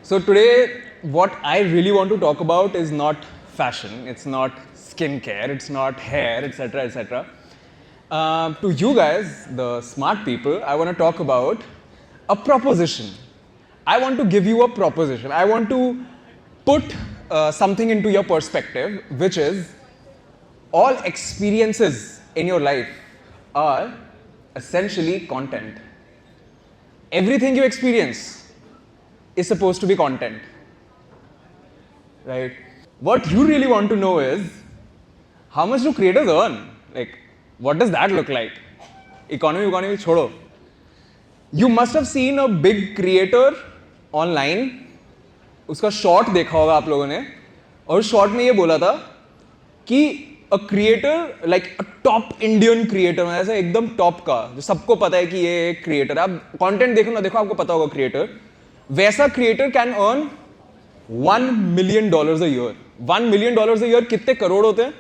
So today, what I really want to talk about is not fashion, it's not skincare, it's not hair, etc., etc. To you guys, the smart people, I want to talk about a proposition. I want to give you a proposition. I want to put something into your perspective, which is all experiences in your life are essentially content. Everything you experience is supposed to be content, right? What you really want to know is how much do creators earn? Like, what does that look like? Economy chodo. You must have seen a big creator online. उसका short देखा होगा आप लोगों ने और short में ये बोला था कि a creator like a top Indian creator ऐसा एकदम टॉप का जो सबको पता है कि ये एक क्रिएटर, आप कंटेंट देखो ना देखो आपको पता होगा क्रिएटर, वैसा creator can earn $1 million a year. $1 million a year कितने करोड़ होते हैं?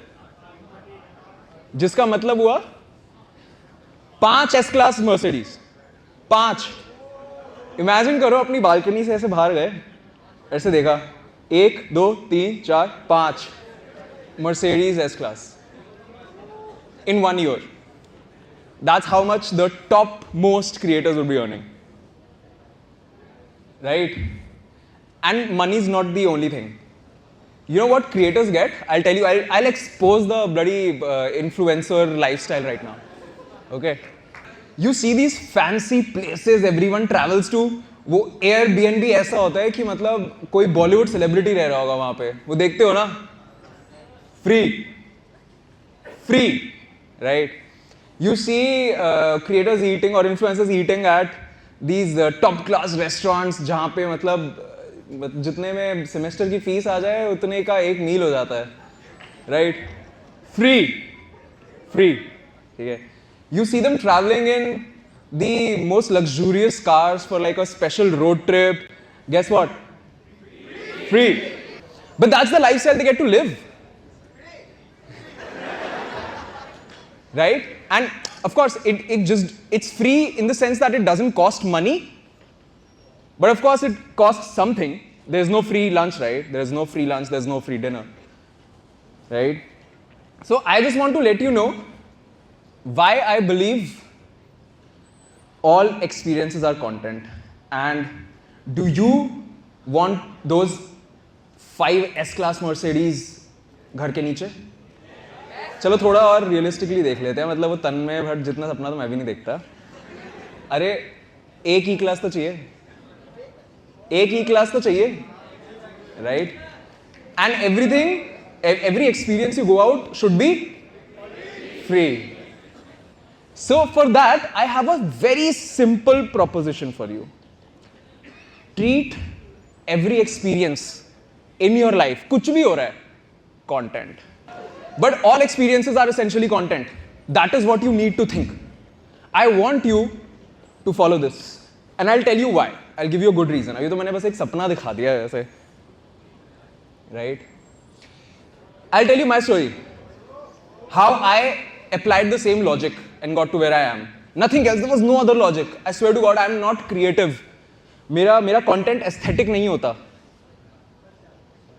जिसका मतलब हुआ 5 एस क्लास मर्सिडीज, 5. इमेजिन करो अपनी बालकनी से ऐसे बाहर गए, ऐसे देखा 1 2 3 4 5 Mercedes S class in 1 year. That's how much the top most creators would be earning, right? And money is not the only thing. You know what creators get? I'll tell you, I'll expose the bloody influencer lifestyle right now. Okay? You see these fancy places everyone travels to. वो Airbnb ऐसा होता है कि मतलब कोई Bollywood celebrity रह रहा होगा वहाँ पे, वो देखते हो ना, free, right? You see creators eating or influencers eating at these top class restaurants जहाँ पे मतलब जितने में सेमेस्टर की फीस आ जाए उतने का एक मील हो जाता है, राइट? फ्री, ठीक है? You see them traveling in the most luxurious cars for like a special road trip. Guess what? Free. But that's the lifestyle they get to live, right? And of course, it's free in the sense that it doesn't cost money. But of course, it costs something. There's no free lunch, right? There's no free lunch, there's no free dinner, right? So I just want to let you know why I believe all experiences are content. And do you want those 5 S-class Mercedes घर के नीचे? चलो थोड़ा और realistically देख लेते हैं, मतलब वो तन्मय भट्ट जितना सपना तो मैं भी नहीं देखता. अरे एक ई क्लास तो चाहिए, एक ही क्लास तो चाहिए, right? And everything, every experience you go out should be free. So for that, I have a very simple proposition for you. Treat every experience in your life, कुछ भी हो रहा है, content. But all experiences are essentially content. That is what you need to think. I want you to follow this. And I'll tell you why. I'll give you a good reason. अभी तो मैंने बस एक सपना दिखा दिया है ऐसे, right? I'll tell you my story. How I applied the same logic and got to where I am. Nothing else. There was no other logic. I swear to God, I'm not creative. मेरा content aesthetic नहीं होता,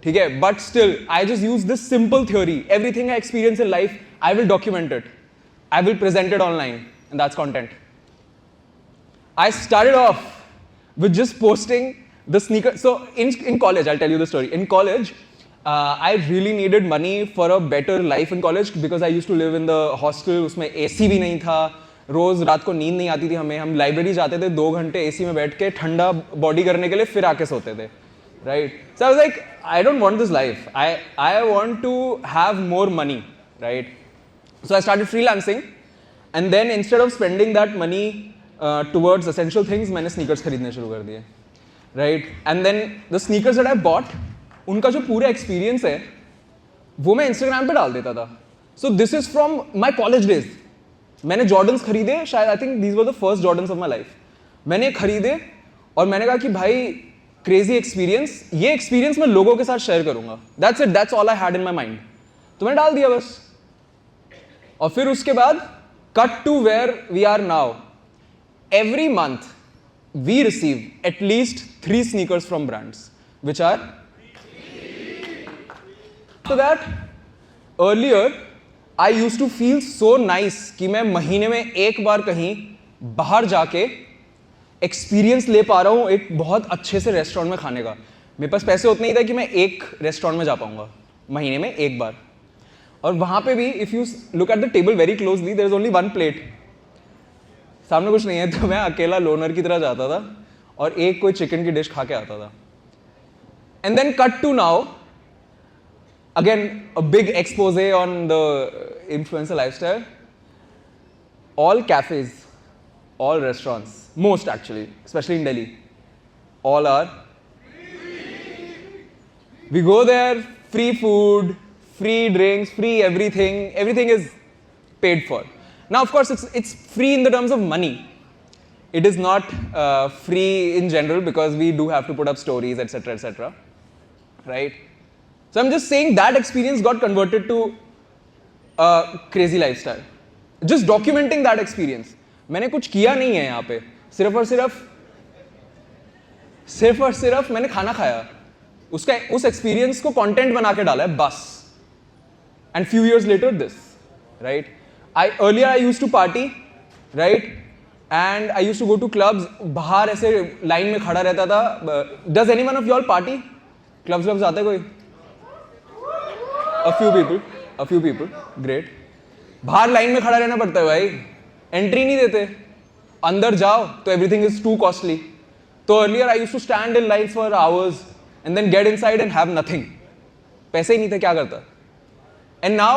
ठीक है? But still, I just use this simple theory. Everything I experience in life, I will document it. I will present it online, and that's content. I started off with just posting the sneaker. So in college, I'll tell you the story. In college, I really needed money for a better life in college because I used to live in the hostel. उसमें AC भी नहीं था, रोज रात को नींद नहीं आती थी हमें. हम लाइब्रेरी जाते थे, 2 घंटे AC में बैठ के ठंडा बॉडी करने के लिए फिर आके सोते थे, right? So I was like, I don't want this life. I want to have more money, right? So I started freelancing, and then instead of spending that money towards essential things, मैंने sneakers खरीदने शुरू कर दिए, right? And then the sneakers that I bought, उनका जो पूरा experience है, वो मैं Instagram पे डाल देता था. So this is from my college days. मैंने Jordans खरीदे, शायद I think these were the first Jordans of my life. मैंने खरीदे और मैंने कहा कि भाई क्रेजी एक्सपीरियंस, ये एक्सपीरियंस मैं लोगों के साथ शेयर करूंगा. That's it, that's all I had in my mind. तो मैंने डाल दिया बस. और फिर उसके बाद cut to where we are now. Every month we receive at least 3 sneakers from brands, which are. After that, earlier, I used to feel so nice कि मैं महीने में एक बार कहीं बाहर जाके एक्सपीरियंस ले पा रहा हूँ एक बहुत अच्छे से रेस्टोरेंट में खाने का. मेरे पास पैसे उतने ही थे कि मैं एक रेस्टोरेंट में जा पाऊंगा महीने में एक बार. और वहाँ पे भी if you look at the table very closely there is only one plate. सामने कुछ नहीं है, तो मैं अकेला लोनर की तरह जाता था और एक कोई चिकन की डिश खा के आता था. And then cut to now, again a big expose on the influencer lifestyle. All cafes, all restaurants, most actually, especially in Delhi, all are. We go there, free food, free drinks, free everything. Everything is paid for. Now, of course, it's free in the terms of money. It is not free in general because we do have to put up stories, etc., right? So I'm just saying that experience got converted to a crazy lifestyle. Just documenting that experience. मैंने कुछ किया नहीं है यहाँ पे, सिर्फ और सिर्फ मैंने खाना खाया, उस एक्सपीरियंस को कंटेंट बना के डाला है बस. And few years later this, right? Earlier I used to party, right? And I used to go to clubs. बाहर ऐसे लाइन में खड़ा रहता था. Does anyone of you all party? Clubs आते कोई? A few people, great. बाहर line में खड़ा रहना पड़ता है भाई, एंट्री नहीं देते. अंदर जाओ तो everything is too costly. तो earlier I used to stand in line for hours and then get inside and have nothing. पैसे ही नहीं थे, क्या करता. And now,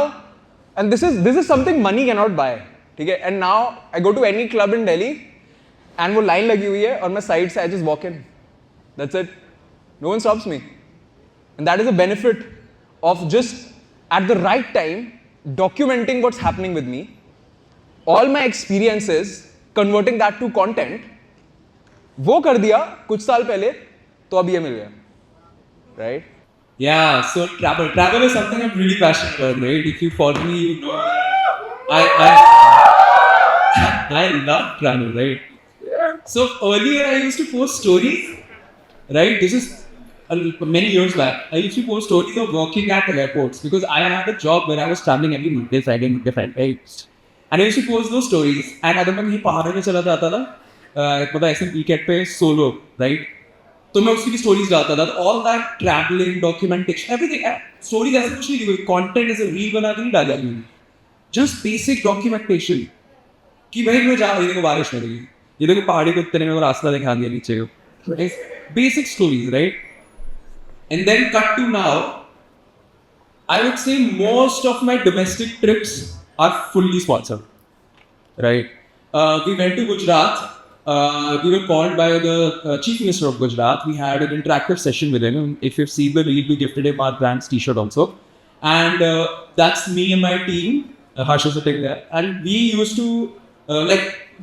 and this is something money cannot buy, ठीक है. And now I go to any club in Delhi and वो line लगी हुई है और मैं साइड से I just walk in. That's it. No one stops me. And that is a benefit of just at the right time documenting what's happening with me, all my experiences, converting that to content. वो कर दिया कुछ साल पहले, तो अब ये मिल गया, right? Yeah, so travel is something I'm really passionate about, right? If you follow me, you know I love travel, right? So earlier I used to post stories, right? This is many years back. I used to post stories of working at airports because I had a job where I was traveling every Monday, Friday, different days. And I used to post those stories. And अगर मैं कहीं पहाड़ों में चला जाता था, मतलब ऐसे वीकेंड पे सोलो, right? तो मैं उसकी भी स्टोरीज डालता था. तो all that traveling, documentation, everything. Stories ऐसा कुछ नहीं, content ऐसे रील बना के नहीं डाला मैंने. Just basic documentation. कि भाई मैं जा रही हूँ, बारिश हो रही है. ये देखो पहाड़ी को उतरने में रास्ता दिखा दिया नीचे को. Basic stories, right? And then cut to now, I would say most of my domestic trips are fully sponsored, right? We went to Gujarat. We were called by the Chief Minister of Gujarat. We had an interactive session with him. If you've seen the reel, we gifted him our brand's t-shirt also. And that's me and my team. Harsh is sitting there. And we used to,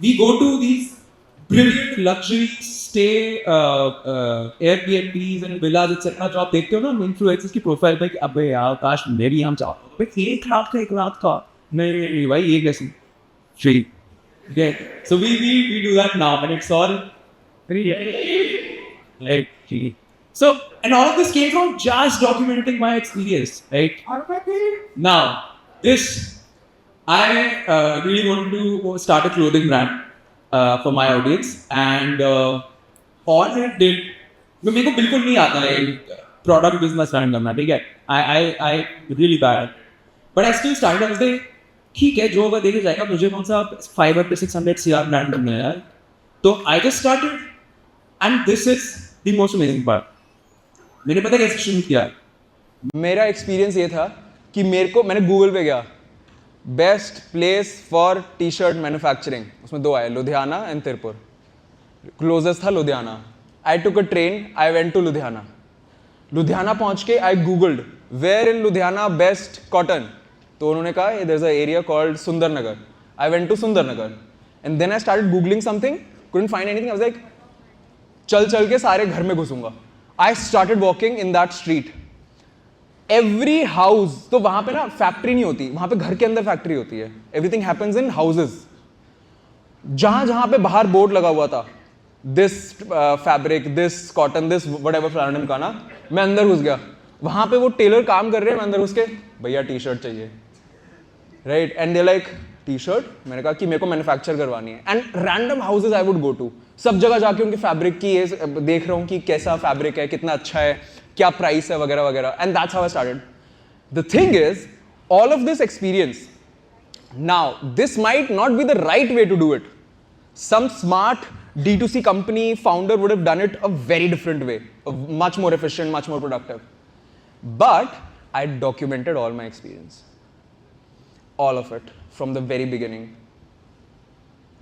we go to these brilliant luxury stay Airbnbs and villas etc. जो आप देखते हो ना influencers की profile पे कि अबे यार काश मैं भी यहाँ चाहूँ. भाई एक रात का नहीं भाई ये कैसे free. Okay, so we do that now and it's all like so, and all of this came from just documenting my experience, right? Now this I really wanted to start a clothing brand for my audience and all I did, मेरे को बिल्कुल नहीं आता है product business run करना, ठीक है. I really bad, but I still started. I was like, ठीक है जो होगा देखे जाएगा. मुझे कौन सा 500 to 600 CR ब्रांड करना है यार. तो I just started and this is the most amazing part. मैंने पता कैसे शुरू किया. मेरा एक्सपीरियंस ये था कि मैंने गूगल पे गया best place for T shirt manufacturing. उसमें 2 आए, लुधियाना एंड तिरुपुर. क्लोजेस्ट था Ludhiana. I took a train, I went to Ludhiana. Ludhiana पहुंच के I googled where in Ludhiana best cotton. तो उन्होंने कहा there is a area called Sundar Nagar. I went to Sundar Nagar and then I started googling something, couldn't find anything. I was like चल के सारे घर में घुसूंगा. I started walking in that street. Every house, तो वहां पे ना फैक्ट्री नहीं होती, वहां पे घर के अंदर फैक्ट्री होती है. Everything happens in houses. जहां पे बाहर बोर्ड लगा हुआ था this fabric, this cotton, this whatever random का ना, मैं अंदर घुस गया, वहाँ पे वो टेलर काम कर रहे हैं, मैं अंदर घुस के भैया टी शर्ट चाहिए, right, and they like T shirt, मैंने कहा कि मेरे को मैन्युफैक्चर करवानी है, एंड random houses I would go to, सब जगह जाके उनके फैब्रिक की ये देख रहा हूँ कि कैसा फैब्रिक है, कितना अच्छा है, क्या प्राइस है वगैरह वगैरह, and that's how I started. The thing is all of this experience, now this might not be the right way to do it. Some smart D2C company founder would have done it a very different way, much more efficient, much more productive. But I documented all my experience, all of it from the very beginning,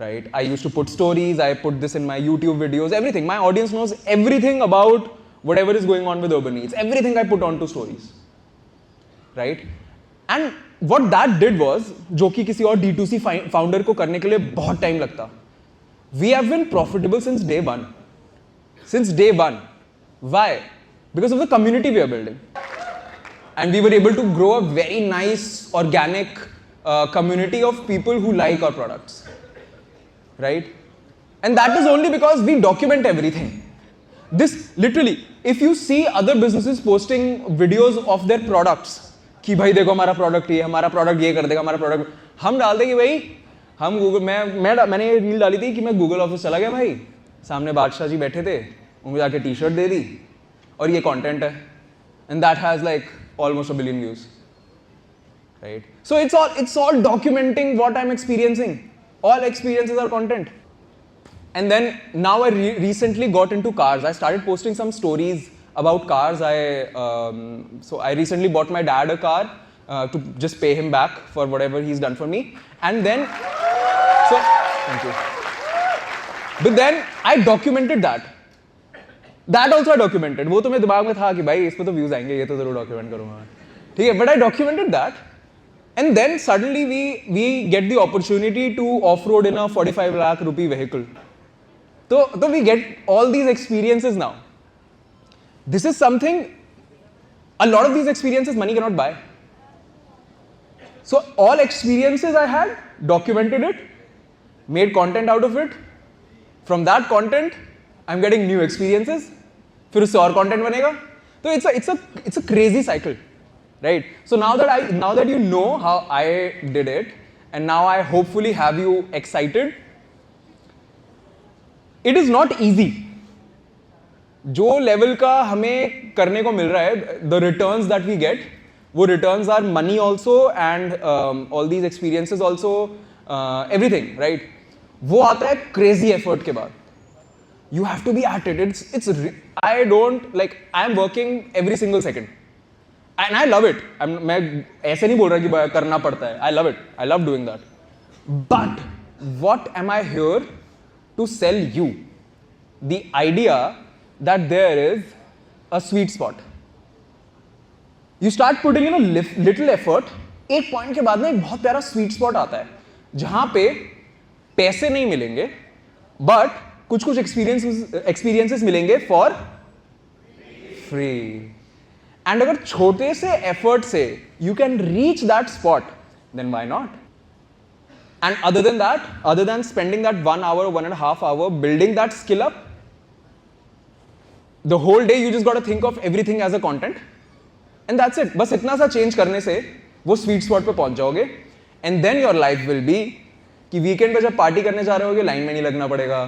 right? I used to put stories, I put this in my YouTube videos, everything. My audience knows everything about whatever is going on with Urban Eats, everything I put onto stories, right? And what that did was, जो कि किसी और D2C founder को करने के लिए बहुत time लगता, we have been profitable since day one. Since day one. Why? Because of the community we are building. And we were able to grow a very nice, organic community of people who like our products. Right? And that is only because we document everything. This literally, if you see other businesses posting videos of their products, कि भाई देखो हमारा product ये, हमारा product ये कर देगा, हमारा प्रोडक्ट, हम डाल देंगे भाई, हम गूगल, मैंने ये रील डाली थी कि मैं गूगल ऑफिस चला गया भाई, सामने बादशाह जी बैठे थे, उनको जाके टी शर्ट दे दी और ये कंटेंट है, and that has like almost 1 billion views, right? So it's all documenting what I'm experiencing. All experiences are content. And then now I recently got into cars. I started posting some stories about cars. So I recently bought my dad a car to just pay him back for whatever he's done for me. And then, so thank you. But then I documented that. That also I documented. वो तो मेरे दिमाग में था कि भाई इस पे तो views आएंगे, ये तो जरूर document करूँगा मैं. ठीक है, but I documented that. And then suddenly we get the opportunity to off-road in a 45 lakh rupee vehicle. So we get all these experiences now. This is something, a lot of these experiences money cannot buy. So all experiences I had, documented it, made content out of it. From that content, I'm getting new experiences. फिर उससे और content बनेगा. So it's a crazy cycle, right? So now that you know how I did it, and now I hopefully have you excited. It is not easy. जो level का हमें करने को मिल रहा है, the returns that we get, वो returns are money also and all these experiences also, everything, right? वो आता है crazy effort के बाद. You have to be at it. I don't like. I'm working every single second, and I love it. मैं ऐसे नहीं बोल रहा कि करना पड़ता है. I love it. I love doing that. But what am I here to sell you? The idea that there is a sweet spot. You start putting in a little effort. एक point के बाद ना एक बहुत प्यारा sweet spot आता है, जहाँ पे पैसे नहीं मिलेंगे, but कुछ experiences मिलेंगे for free. And अगर छोटे से effort से you can reach that spot, then why not? And other than that, other than spending that 1 hour, 1.5 hour building that skill up, the whole day you just got to think of everything as a content, and that's it. बस इतना सा change करने से वो sweet spot पे पहुंच जाओगे, and then your life will be कि weekend पे जब party करने जा रहे होगे, line में नहीं लगना पड़ेगा,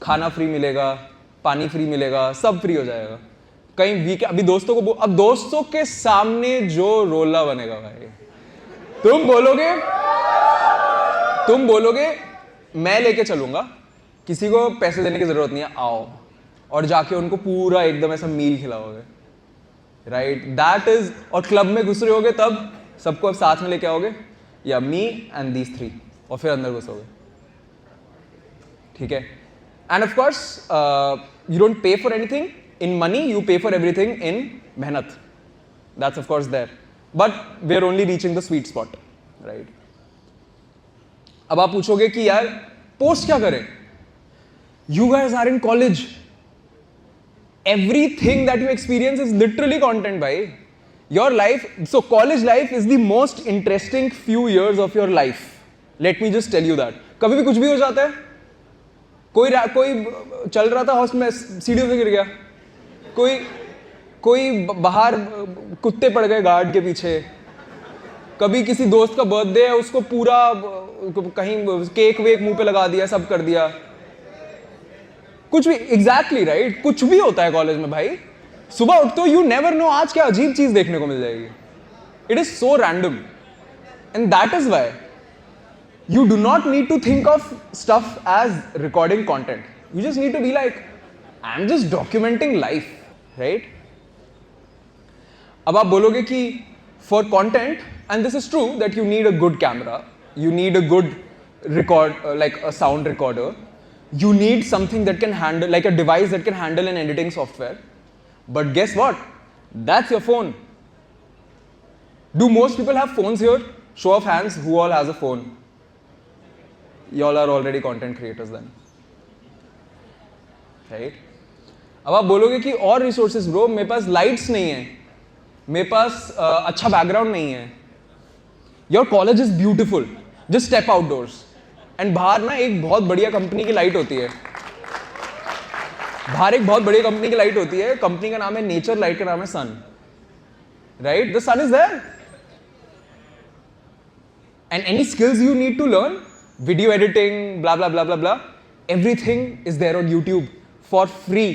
खाना फ्री मिलेगा, पानी फ्री मिलेगा, सब फ्री हो जाएगा. कहीं वीक अभी दोस्तों के सामने जो रोला बनेगा भाई, तुम बोलोगे मैं लेके चलूंगा, किसी को पैसे देने की जरूरत नहीं है, आओ, और जाके उनको पूरा एकदम ऐसा मील खिलाओगे, राइट? दैट इज, और क्लब में घुस रहे होगे तब सबको अब साथ में लेके आओगे, या मी एंड दीज 3, और फिर अंदर घुसोगे. ठीक है? And of course, you don't pay for anything in money, you pay for everything in mehnat. That's of course there. But we're only reaching the sweet spot, right? अब आप पूछोगे कि यार पोस्ट क्या करें? You guys are in college. Everything that you experience is literally content, bhai. Your life, so college life is the most interesting few years of your life. Let me just tell you that. कभी भी कुछ भी हो जाता है. कोई चल रहा था हॉस्टल में, सीढ़ियों से गिर गया। कोई बाहर कुत्ते पड़ गए गार्ड के पीछे। कभी किसी दोस्त का बर्थडे है, उसको पूरा कहीं केक वेक मुंह पे लगा दिया, सब कर दिया। कुछ भी, एग्जैक्टली राइट, कुछ भी होता है कॉलेज में भाई। सुबह उठते हो, यू नेवर नो आज क्या अजीब चीज देखने को मिल जाएगी। It is so random, and that is why you do not need to think of stuff as recording content. You just need to be like, I'm just documenting life, right? अब आप बोलोगे कि for content, and this is true that you need a good camera, you need a good like a sound recorder, you need something that can handle, like a device that can handle an editing software. But guess what? That's your phone. Do most people have phones here? Show of hands, who all has a phone? You all are already content creators then, right? अब आप बोलोगे कि और resources bro, मेरे पास lights नहीं है, मेरे पास अच्छा बैकग्राउंड नहीं है। Your college is beautiful, just step outdoors and बाहर ना एक बहुत बढ़िया कंपनी की लाइट होती है। बाहर एक बहुत बढ़िया कंपनी की लाइट होती है, कंपनी का नाम है नेचर, लाइट का नाम है sun, right? The sun is there, and any skills you need to learn, video editing, blah blah blah blah blah, everything is there on YouTube for free.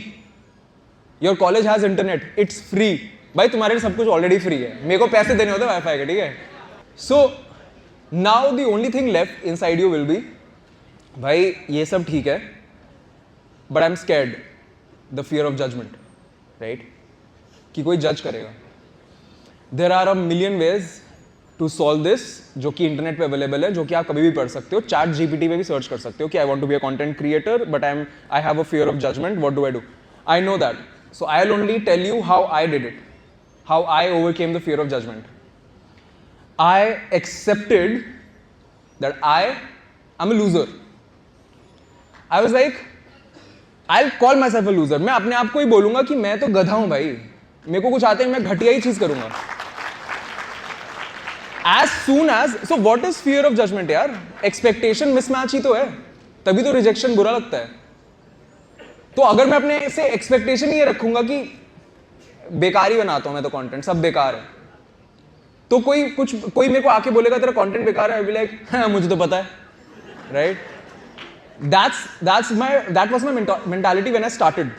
Your college has internet, it's free. भाई तुम्हारे लिए सब कुछ already free है, मेरे को पैसे देने होते हैं वाईफाई के, ठीक है? So now the only thing left inside you will be, भाई ये सब ठीक है, but I'm scared, the fear of judgment, right? कि कोई जज करेगा। There are a million ways to solve this, जो कि इंटरनेट पे अवेलेबल है, जो कि आप कभी भी पढ़ सकते हो। चैट जीपीटी पे भी सर्च कर सकते हो कि I want to be a content creator but I have a fear of judgement, what do I do? I know that, so I will only tell you how I did it, how I overcame the fear of judgement. I accepted that I am a loser. I was like, I will call myself a loser. मैं अपने आप को ही बोलूंगा कि मैं तो गधा हूं भाई, मेरे को कुछ आते हैं, मैं घटिया ही चीज करूंगा। As soon as, so what is fear of judgment यार? Expectation mismatch ही तो है, तभी तो rejection बुरा लगता है। तो अगर मैं अपने से expectation ही ये रखूंगा कि बेकार ही बनाता हूं मैं तो content, सब बेकार है, तो कोई मेरे को आके बोलेगा तेरा content बेकार है, I will be like, हाँ मुझे तो पता है, right? That was my mentality when I started.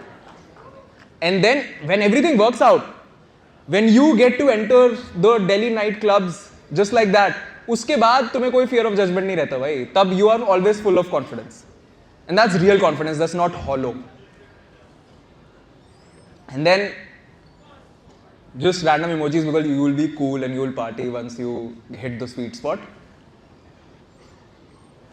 And then when everything works out, when you get to enter the Delhi night clubs just like that, उसके बाद तुम्हें कोई fear of judgment नहीं रहता भाई, तब you are always full of confidence, and that's real confidence, that's not hollow. And then just random emojis because you will be cool and you will party once you hit the sweet spot.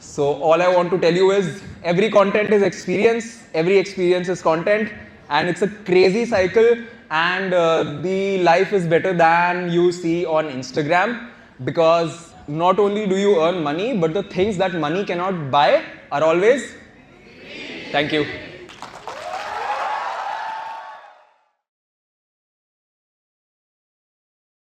So all I want to tell you is every content is experience, every experience is content, and it's a crazy cycle, and the life is better than you see on Instagram, because not only do you earn money, but the things that money cannot buy are always free. Thank you.